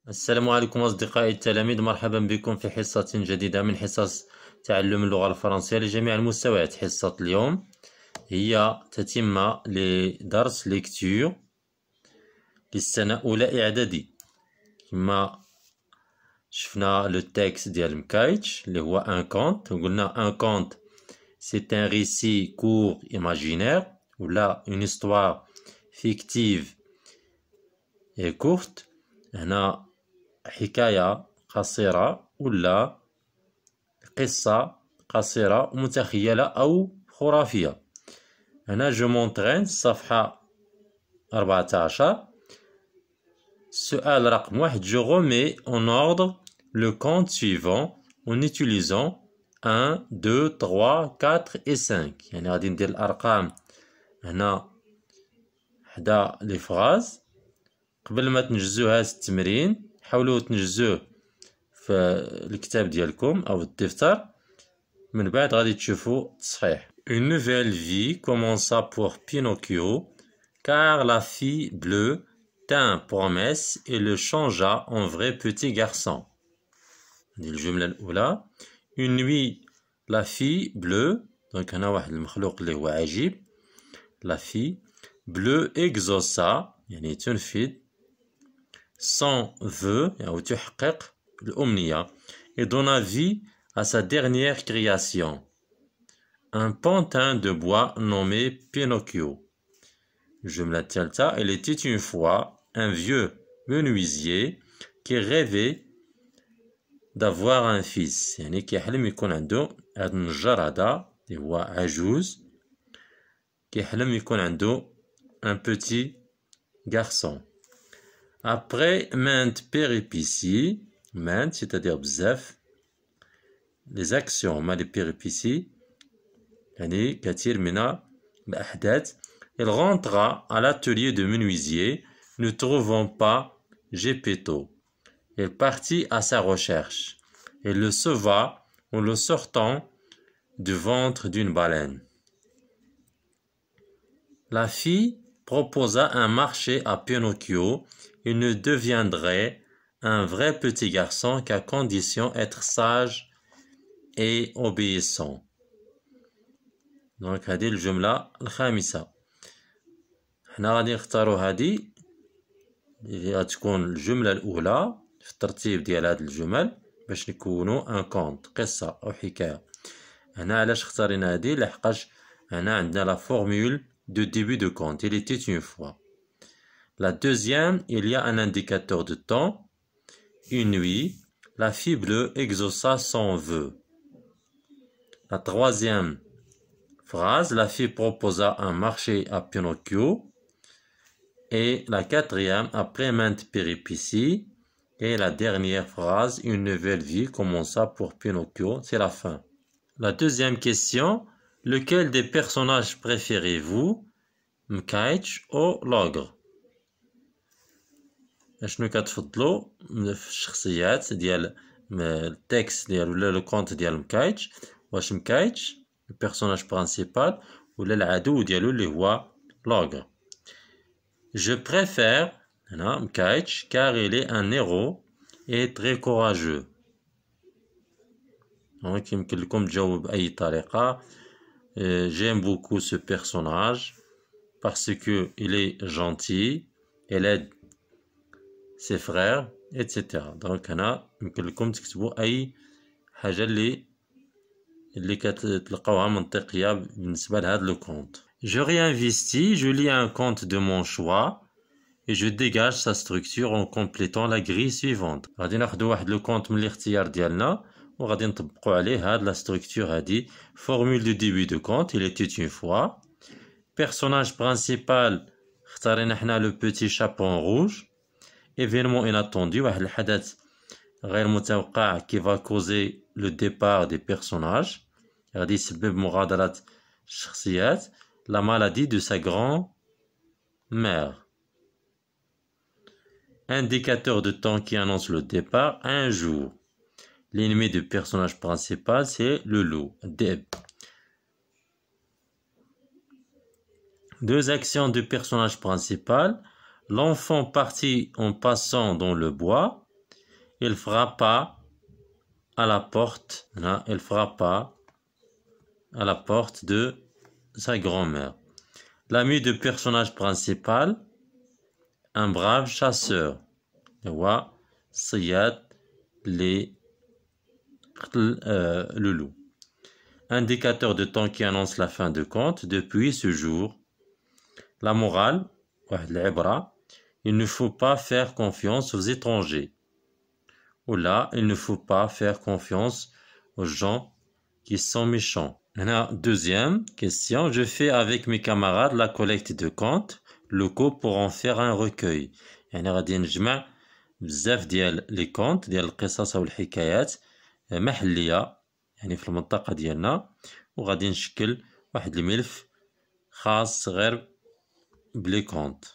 السلام عليكم أصدقائي التلاميذ، مرحبا بكم في حصة جديدة من حصص تعلم اللغة الفرنسية لجميع المستويات. حصة اليوم هي تتمة لدرس ليكتور للسنة الأولى إعدادي. كما شفنا لو تكست ديال مكايتش اللي هو ان كونت، وقلنا ان كونت سي ان ريسي كور ايماجينير ولا اون استوار فيكتيف اي كورت. هنا حكاية قصيرة ولا قصة قصيرة متخيلة أو خرافية. هنا جو مونتغين صفحة 14. السؤال رقم 1: Je remets en ordre le compte suivant en utilisant 1, 2, 3, 4 et 5. يعني غادي ندير الأرقام هنا حدا لي فراز. قبل ما تنجزو هذا التمرين حاولوا تنجزوه في الكتاب ديالكم أو الدفتر، من بعد غادي تشوفوا التصحيح. Une nouvelle vie commença pour Pinocchio car la fille bleue tint promesse et le changea en vrai petit garçon. هذه الجملة الأولى. Une nuit la fille bleue، دونك هنا واحد المخلوق اللي هو عجيب. La fille bleue exauça يعني تنفذ son vœu أو تحقق الأمنية et donna vie à sa dernière création, un pantin de bois nommé Pinocchio. الجملة الثالثة. Il était une fois un vieux menuisier qui rêvait d'avoir un fils، يعني كيحلم يكون عنده، هذا النجار هذا اللي هو عجوز كيحلم يكون عنده un petit garçon. Après maintes péripéties، maintes c'est-à-dire بزاف، les actions مع les péripéties يعني كثير من الأحداث. Il rentra à l'atelier de menuisier, ne trouvant pas Geppetto. Il partit à sa recherche et le sauva en le sortant du ventre d'une baleine. La fille proposa un marché à Pinocchio. Il ne deviendrait un vrai petit garçon qu'à condition d'être sage et obéissant. دونك هذه الجملة الخامسة. حنا غادي نختارو هذه اللي غتكون الجملة الأولى في الترتيب ديال هاد الجمل باش نكونو ان كونت، قصة أو حكاية. هنا علاش اختارينا هذه؟ لحقاش هنا عندنا لا فورمule de début de compte. Il était une fois. La deuxième, il y a un indicateur de temps. Une nuit, la fille bleue exauça son vœu. La troisième phrase, la fille proposa un marché à Pinocchio. Et la quatrième, après maintes péripéties. Et la dernière phrase, une nouvelle vie commença pour Pinocchio. C'est la fin. La deuxième question, lequel des personnages préférez-vous, مكايتش أو لوغر؟ اشنو كتفضلوا في الشخصيات ديال التكست ديال ولا لو كونت ديال مكايتش؟ واش مكايتش البيرسوناج برينسيبال ولا العدو ديالو اللي هو لوغر؟ Je préfère هنا مكايتش car il est un héros et très courageux. دونك يمكن لكم تجاوبوا بأي طريقة. J'aime beaucoup ce personnage parce que il est gentil, il aide ses frères, etc. دونك هنا يمكن لكم تكتبوا أي حاجة اللي كتلقاوها منطقية بالنسبة لهذا لو كونت. Je réinvestis, je lis un compte de mon choix et je dégage sa structure en complétant la grille suivante. غادي ناخدو واحد لو كونت من الاختيار ديالنا وغادي نطبقوا عليه هاد لا ستركتور هادي. Formule de début de compte, il était une fois. Personnage principal اختارينا حنا لو بوتي شابون روج. Événement inattendu, واحد الحدث غير متوقع qui va causer le départ des personnages، غادي يسبب مغادرة الشخصيات. La maladie de sa grand-mère. Indicateur de temps qui annonce le départ, un jour. L'ennemi du personnage principal, c'est le loup, Deb. Deux actions du personnage principal. L'enfant partit en passant dans le bois. il frappa à la porte. Là, il frappa à la porte de sa grand-mère. L'ami du personnage principal, un brave chasseur. هو صياد اللي قتل le loup. Indicateur de temps qui annonce la fin de conte. Depuis ce jour. La morale, واحد العبرة, il ne faut pas faire confiance aux étrangers. Ou là, il ne faut pas faire confiance aux gens qui sont méchants. Deuxième question. Je fais avec mes camarades la collecte de contes locaux pour en faire un recueil. يعني غادي نجمع بزاف ديال لي كونت ديال القصص او الحكايات محلية يعني في المنطقة ديالنا وغادي نشكل واحد الملف خاص غير بلي كونت.